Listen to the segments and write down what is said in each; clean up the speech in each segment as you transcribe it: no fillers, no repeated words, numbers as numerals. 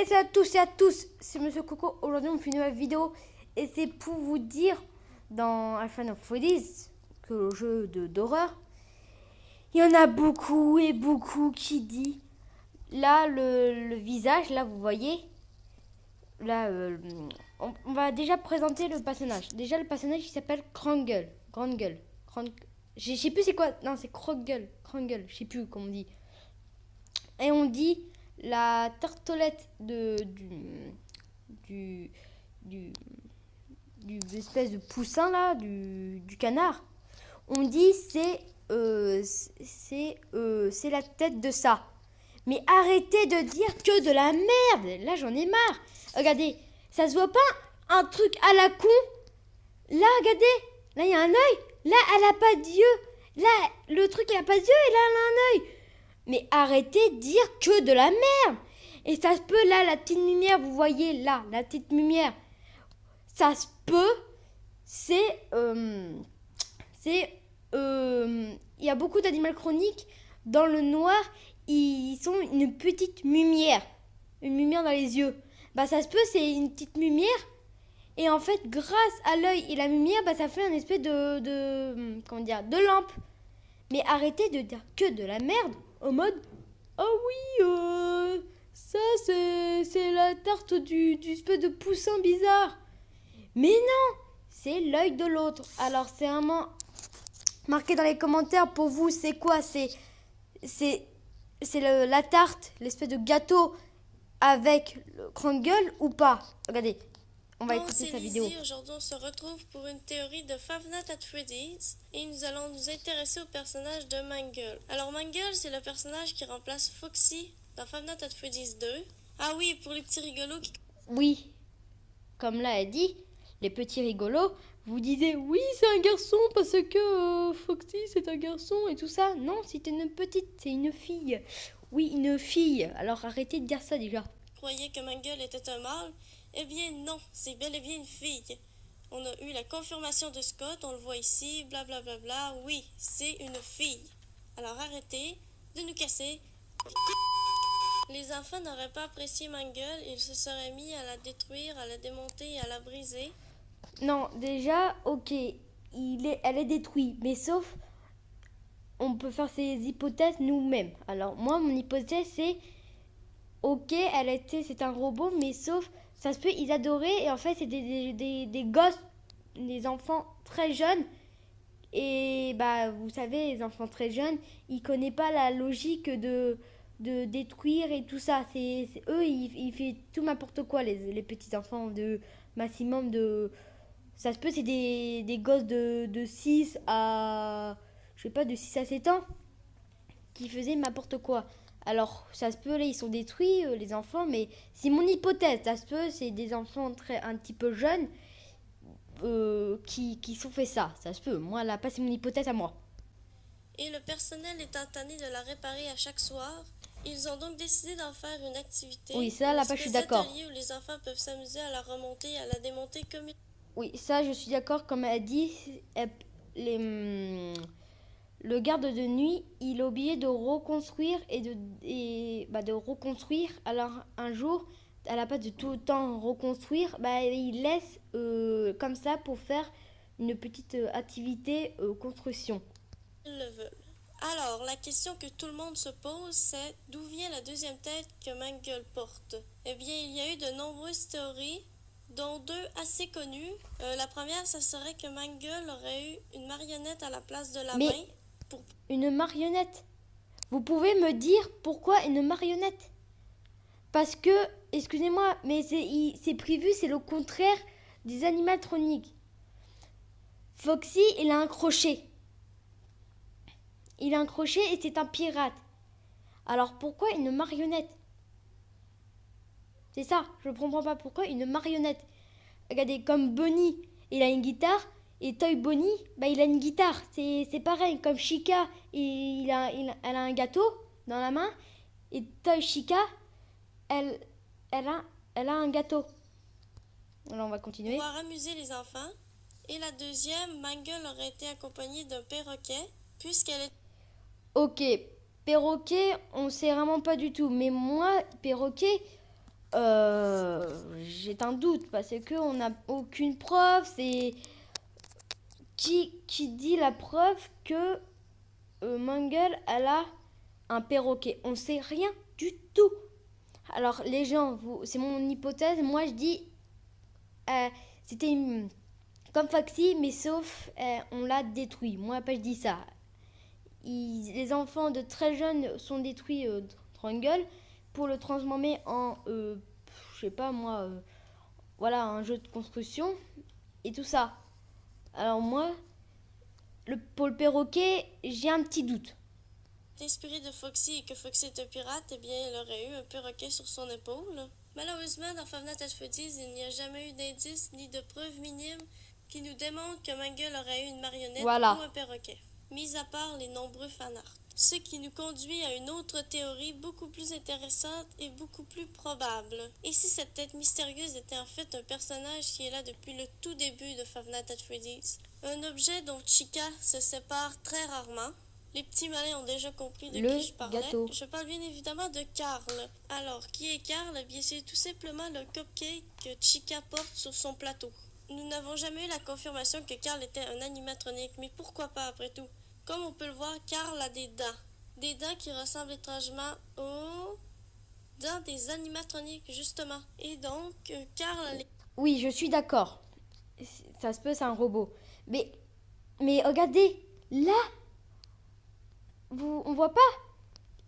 Salut à tous et à tous, c'est Monsieur Coco. Aujourd'hui on fait une nouvelle vidéo et c'est pour vous dire dans Final Freddy's, que le jeu d'horreur, il y en a beaucoup et beaucoup qui dit, là le visage, là vous voyez, là on va déjà présenter le personnage. Déjà le personnage il s'appelle Krangle, je sais plus c'est quoi, non c'est Krangle, je sais plus comment on dit. Et on dit la tartelette du, du, du espèce de poussin là, du canard. On dit c'est la tête de ça. Mais arrêtez de dire que de la merde. Là j'en ai marre. Regardez, ça se voit pas un truc à la con. Là regardez, là il y a un œil. Là elle a pas d'yeux. Là le truc il a pas d'yeux et là elle a un œil. Mais arrêtez de dire que de la merde. Et ça se peut, là, la petite lumière, vous voyez, là, la petite lumière. Ça se peut, il y a beaucoup d'animaux chroniques. Dans le noir, ils ont une petite lumière. Une lumière dans les yeux. Bah, ça se peut, c'est une petite lumière. Et en fait, grâce à l'œil et la lumière, bah, ça fait un espèce de lampe. Mais arrêtez de dire que de la merde. En mode, ah oui, ça c'est la tarte du espèce de poussin bizarre. Mais non, c'est l'œil de l'autre. Alors c'est vraiment marqué dans les commentaires pour vous, c'est quoi? C'est la tarte, l'espèce de gâteau avec le Krangle ou pas? Regardez, on va écouter sa vidéo. Aujourd'hui, on se retrouve pour une théorie de Five Nights at Freddy's et nous allons nous intéresser au personnage de Mangle. Alors Mangle, c'est le personnage qui remplace Foxy dans Five Nights at Freddy's 2. Ah oui, pour les petits rigolos qui... Oui, comme là elle dit, les petits rigolos, vous disiez oui c'est un garçon parce que Foxy c'est un garçon et tout ça. Non, c'est une petite, c'est une fille. Oui, une fille. Alors arrêtez de dire ça déjà. Croyez que Mangle était un mâle? Eh bien non, c'est bel et bien une fille. On a eu la confirmation de Scott, on le voit ici, blablabla. Bla bla bla. Oui, c'est une fille. Alors arrêtez de nous casser. Les enfants n'auraient pas apprécié Mangle, ils se seraient mis à la détruire, à la démonter et à la briser. Non, déjà, ok, elle est détruite, mais sauf, on peut faire ses hypothèses nous-mêmes. Alors moi, mon hypothèse c'est, ok, c'est un robot, mais sauf, ça se peut, ils adoraient, et en fait c'est des gosses, des enfants très jeunes. Et bah vous savez, les enfants très jeunes, ils connaissent pas la logique de détruire et tout ça. C'est eux, ils font tout n'importe quoi, les petits enfants de maximum de... Ça se peut, c'est des gosses de 6 à... Je sais pas, de 6 à 7 ans qui faisaient n'importe quoi. Alors, ça se peut, là, ils sont détruits, les enfants, mais c'est mon hypothèse. Ça se peut, c'est des enfants un petit peu jeunes qui sont fait ça. Ça se peut. Moi, là, pas c'est mon hypothèse à moi. Et le personnel étant tanné de la réparer à chaque soir, ils ont donc décidé d'en faire une activité. Oui, ça, là, je suis d'accord. Un atelier où les enfants peuvent s'amuser à la remonter et à la démonter comme... Oui, ça, je suis d'accord. Comme elle a dit, le garde de nuit, il est obligé de reconstruire de reconstruire. Alors, un jour, à la place de tout le temps reconstruire, bah, il laisse comme ça pour faire une petite activité construction. Ils le veulent. Alors, la question que tout le monde se pose, c'est d'où vient la deuxième tête que Mangle porte? Eh bien, il y a eu de nombreuses théories, dont deux assez connues. La première, ça serait que Mangle aurait eu une marionnette à la place de la main. Une marionnette? Vous pouvez me dire pourquoi une marionnette? Parce que, excusez-moi, mais c'est prévu, c'est le contraire des animatroniques. Foxy, il a un crochet. Il a un crochet et c'est un pirate. Alors pourquoi une marionnette? C'est ça, je ne comprends pas pourquoi une marionnette. Regardez, comme Bunny, il a une guitare, et Toy Bonnie, bah, il a une guitare. C'est pareil, comme Chica, elle a un gâteau dans la main, et Toy Chica, elle a un gâteau. Alors on va continuer. Pour amuser les enfants. Et la deuxième, Mangle aurait été accompagnée d'un perroquet, puisqu'elle est... Ok, perroquet, on sait vraiment pas du tout. Mais moi, perroquet, J'ai un doute parce que on n'a aucune preuve. C'est qui dit la preuve que Mangle elle a un perroquet. On sait rien du tout. Alors les gens, c'est mon hypothèse. Moi je dis c'était comme Foxy, mais sauf on l'a détruit. Moi après je dis ça. Les enfants de très jeunes sont détruits Triangle pour le transformer en je sais pas moi voilà un jeu de construction et tout ça. Alors moi pour le perroquet j'ai un petit doute. Inspiré de Foxy et que Foxy est un pirate, eh bien, elle aurait eu un perroquet sur son épaule. Malheureusement, dans Five Nights at Freddy's, il n'y a jamais eu d'indice ni de preuves minimes qui nous démontrent que Mangle aurait eu une marionnette ou un perroquet, mis à part les nombreux fanarts. Ce qui nous conduit à une autre théorie beaucoup plus intéressante et beaucoup plus probable. Et si cette tête mystérieuse était en fait un personnage qui est là depuis le tout début de Five Nights at Freddy's, un objet dont Chica se sépare très rarement. Les petits malins ont déjà compris de qui je parlais. Gâteau. Je parle bien évidemment de Carl. Alors, qui est Carl? Eh bien, c'est tout simplement le cupcake que Chica porte sur son plateau. Nous n'avons jamais eu la confirmation que Carl était un animatronique, mais pourquoi pas après tout? Comme on peut le voir, Carl a des dents. Des dents qui ressemblent étrangement aux dents des animatroniques, justement. Et donc, Carl... Oui, je suis d'accord. Ça se peut, c'est un robot. Mais regardez, là, on voit pas.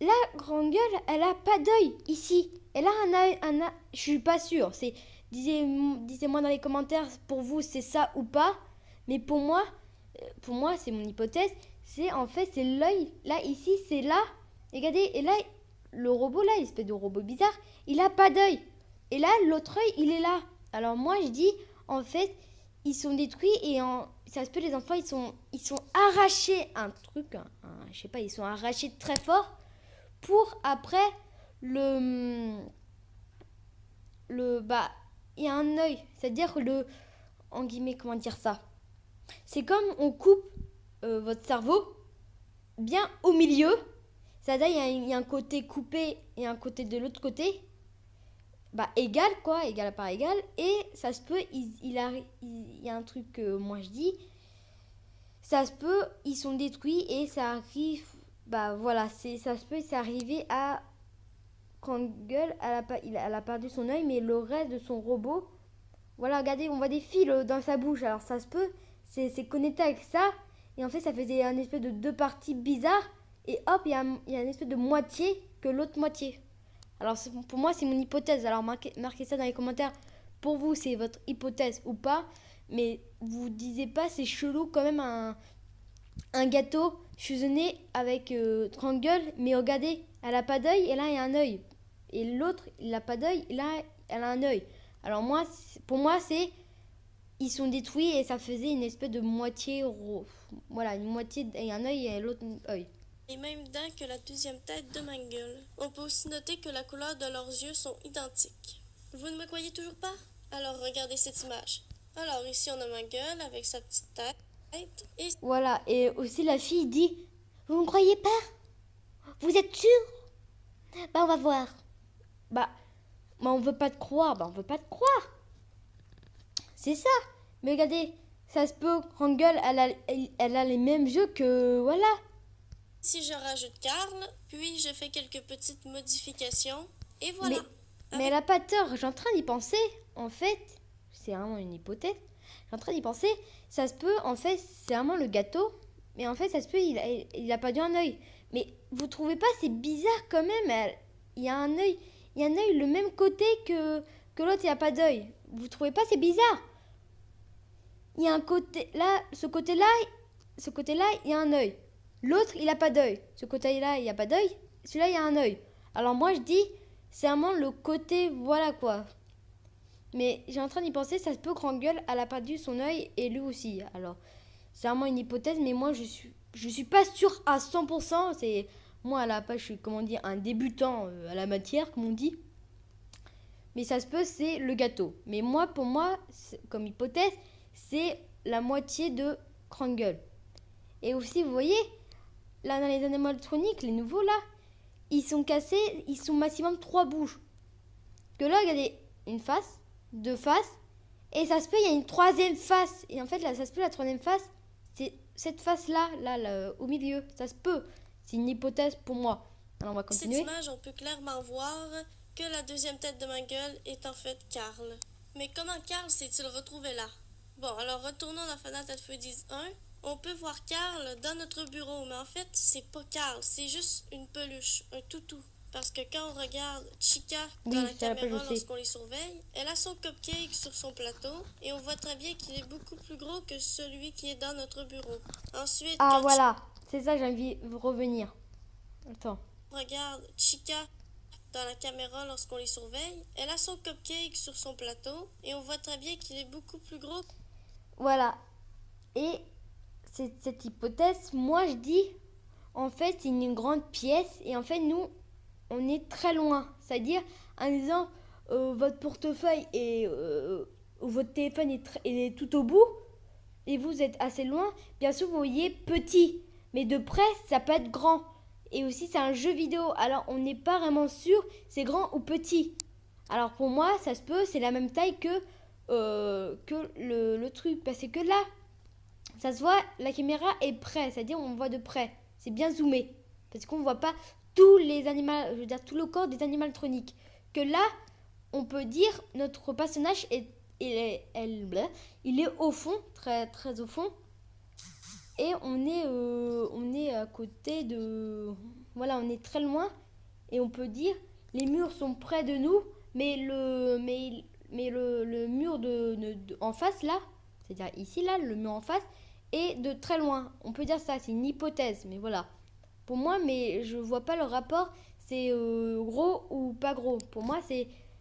Là, Grande Gueule, elle a pas d'œil ici. Elle a un œil, je suis pas sûre. Disez-moi dans les commentaires pour vous c'est ça ou pas. Mais pour moi c'est mon hypothèse. C'est en fait c'est l'œil. Là ici c'est là. Regardez et là le robot là, l'espèce de robot bizarre, il a pas d'œil. Et là l'autre œil il est là. Alors moi je dis en fait ils sont détruits et ça se peut les enfants ils sont arrachés un truc, je sais pas, ils sont arrachés très fort pour après bah il y a un œil, c'est-à-dire en guillemets comment dire ça, c'est comme on coupe votre cerveau bien au milieu, c'est-à-dire il y a un côté coupé et un côté de l'autre côté, bah égal quoi, égal par égal, et ça se peut il y a un truc que moi je dis, ça se peut ils sont détruits et ça arrive, bah voilà, ça se peut c'est arrivé à Krangel, elle a perdu son œil, mais le reste de son robot, voilà, regardez, on voit des fils dans sa bouche. Alors ça se peut, c'est connecté avec ça. Et en fait, ça faisait un espèce de deux parties bizarres. Et hop, il y a une espèce de moitié que l'autre moitié. Alors pour moi, c'est mon hypothèse. Alors marquez ça dans les commentaires. Pour vous, c'est votre hypothèse ou pas. Mais vous disiez pas, c'est chelou quand même un gâteau fusionné avec Triangle. Mais regardez, elle a pas d'œil et là, il y a un œil. Et l'autre, il n'a pas d'œil, là, elle a un œil. Alors pour moi, c'est ils sont détruits et ça faisait une espèce de moitié, voilà, une moitié et un œil et l'autre œil. Les mêmes dents que la deuxième tête de Mangle. On peut aussi noter que la couleur de leurs yeux sont identiques. Vous ne me croyez toujours pas? Alors regardez cette image. Alors ici on a Mangle avec sa petite tête. Et... Voilà, et aussi la fille dit, vous ne me croyez pas? Vous êtes sûr? Bah on va voir. Bah on veut pas te croire, on veut pas te croire. C'est ça. Mais regardez, ça se peut, Krangel, elle a les mêmes yeux que, voilà. Si je rajoute Carl, puis je fais quelques petites modifications, et voilà. Mais elle a pas tort, je suis en train d'y penser. En fait, c'est vraiment une hypothèse. Je suis en train d'y penser, ça se peut, en fait, c'est vraiment le gâteau. Mais en fait, ça se peut, il a pas dû un œil. Mais vous trouvez pas, c'est bizarre quand même. Il y a un œil le même côté que l'autre, il n'y a pas d'œil. Vous trouvez pas, c'est bizarre? Il y a un côté là, ce côté-là, il y a un œil. L'autre, il a pas d'œil. Ce côté-là, il n'y a pas d'œil. Celui-là, il y a un œil. Alors moi, je dis, c'est vraiment le côté, voilà quoi. Mais j'ai en train d'y penser, ça se peut Krangel, elle a perdu son œil et lui aussi. Alors, c'est vraiment une hypothèse, mais moi, je suis pas sûre à 100%. C'est moi, à la page, je suis, comment dire, un débutant à la matière, comme on dit. Mais ça se peut, c'est le gâteau. Mais moi, pour moi, comme hypothèse, c'est la moitié de Krangel. Et aussi, vous voyez, là dans les animatroniques, les nouveaux là, ils sont cassés, ils sont maximum 3 bouches. que là, regardez, une face, deux faces, et ça se peut, il y a une troisième face. Et en fait, là, ça se peut, la troisième face, c'est cette face-là, là, au milieu. Ça se peut. C'est une hypothèse pour moi. Alors, on va Cette continuer. image, on peut clairement voir que la deuxième tête de Mangle est en fait Karl. Mais comment Karl s'est-il retrouvé là? Bon, alors retournons dans Final Fantasy 1. On peut voir Karl dans notre bureau, mais en fait, c'est pas Karl, c'est juste une peluche, un toutou. Parce que quand on regarde Chica dans Oui, la ça rappelle, caméra je sais. lorsqu'on les surveille, elle a son cupcake sur son plateau et on voit très bien qu'il est beaucoup plus gros que celui qui est dans notre bureau. Ensuite, Ah, quand voilà. C'est ça, j'ai envie de revenir. Attends. on regarde Chica dans la caméra lorsqu'on les surveille, elle a son cupcake sur son plateau et on voit très bien qu'il est beaucoup plus gros. Voilà. Et cette hypothèse, moi, je dis, en fait, c'est une grande pièce. Et en fait, nous, on est très loin. C'est-à-dire, en disant, votre portefeuille ou votre téléphone est tout au bout. Et vous êtes assez loin. Bien sûr, vous voyez petit. Mais de près, ça peut être grand. Et aussi, c'est un jeu vidéo. Alors, on n'est pas vraiment sûr c'est grand ou petit. Alors, pour moi, ça se peut, c'est la même taille que le truc. Parce que là, ça se voit, la caméra est près. C'est-à-dire, on voit de près. C'est bien zoomé. Parce qu'on ne voit pas tous les animaux, je veux dire, tout le corps des animatroniques. Que là, on peut dire, notre personnage il est au fond, très, très au fond. Et on est à côté de... Voilà, on est très loin. Et on peut dire, les murs sont près de nous, mais le mur en face, là, c'est-à-dire ici, là, le mur en face, est de très loin. On peut dire ça, c'est une hypothèse, mais voilà. Pour moi, mais je vois pas le rapport, c'est gros ou pas gros. Pour moi,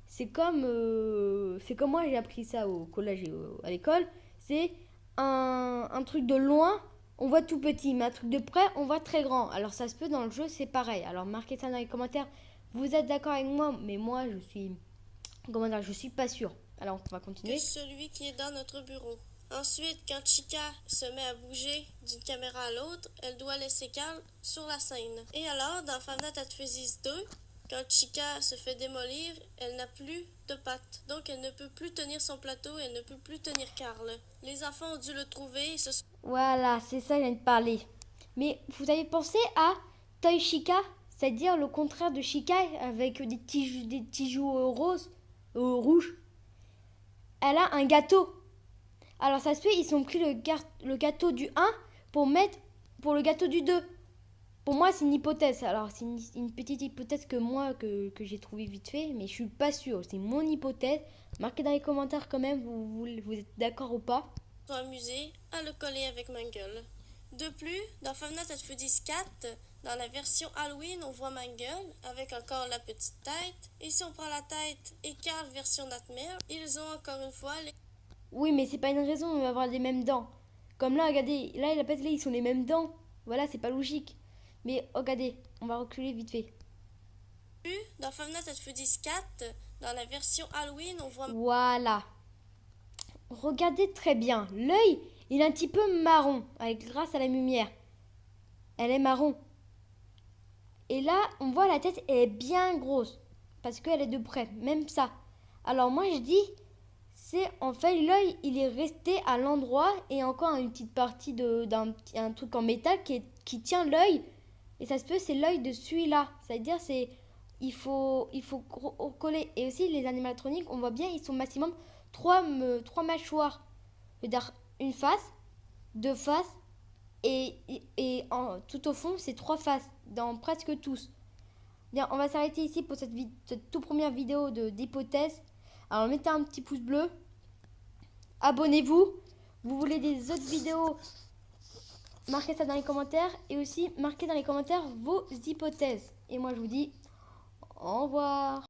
c'est comme moi j'ai appris ça au collège et à l'école. C'est un truc de loin, on voit tout petit, mais un truc de près, on voit très grand. Alors ça se peut dans le jeu, c'est pareil. Alors marquez ça dans les commentaires. Vous êtes d'accord avec moi, mais moi je suis pas sûre. Alors on va Que continuer. celui qui est dans notre bureau. Ensuite, quand Chica se met à bouger d'une caméra à l'autre, elle doit laisser Karl sur la scène. Et alors, dans Final Fantasy 2, quand Chica se fait démolir, elle n'a plus de pattes. Donc elle ne peut plus tenir son plateau, elle ne peut plus tenir Karl. Les enfants ont dû le trouver et se sont... Voilà, c'est ça que je viens de parler. Mais vous avez pensé à Toy Chica, c'est-à-dire le contraire de Chica avec des petits joues roses, rouges. Elle a un gâteau. Alors ça se fait, ils ont pris le gâteau du 1 pour mettre pour le gâteau du 2. Pour moi, c'est une hypothèse. Alors c'est une petite hypothèse que moi, que j'ai trouvé vite fait, mais je suis pas sûre. C'est mon hypothèse. Marquez dans les commentaires quand même, vous êtes d'accord ou pas. amusés à le coller avec Mangle. De plus, dans Final Fantasy 4, dans la version Halloween, on voit Mangle avec encore la petite tête. Et si on prend la tête et Karl version Nightmare, ils ont encore une fois les... Oui, mais c'est pas une raison, on va avoir les mêmes dents. Comme là, regardez, là, il a pas de lait, ils sont les mêmes dents. Voilà, c'est pas logique. Mais regardez, on va reculer vite fait. Dans Final Fantasy 4, dans la version Halloween, on voit... Voilà. Regardez très bien. L'œil, il est un petit peu marron, grâce à la lumière. Elle est marron. Et là, on voit la tête, elle est bien grosse. Parce qu'elle est de près, même ça. Alors moi, je dis, c'est en fait l'œil, il est resté à l'endroit et encore une petite partie d'un truc en métal qui tient l'œil. Et ça se peut, c'est l'œil de celui-là. C'est-à-dire, il faut coller. Et aussi, les animatroniques, on voit bien, ils sont maximum trois mâchoires. C'est-à-dire une face, deux faces tout au fond, c'est trois faces dans presque tous. Bien, on va s'arrêter ici pour cette toute première vidéo d'hypothèse. Alors, mettez un petit pouce bleu. Abonnez-vous. Vous voulez des autres vidéos, marquez ça dans les commentaires. Et aussi, marquez dans les commentaires vos hypothèses. Et moi, je vous dis au revoir.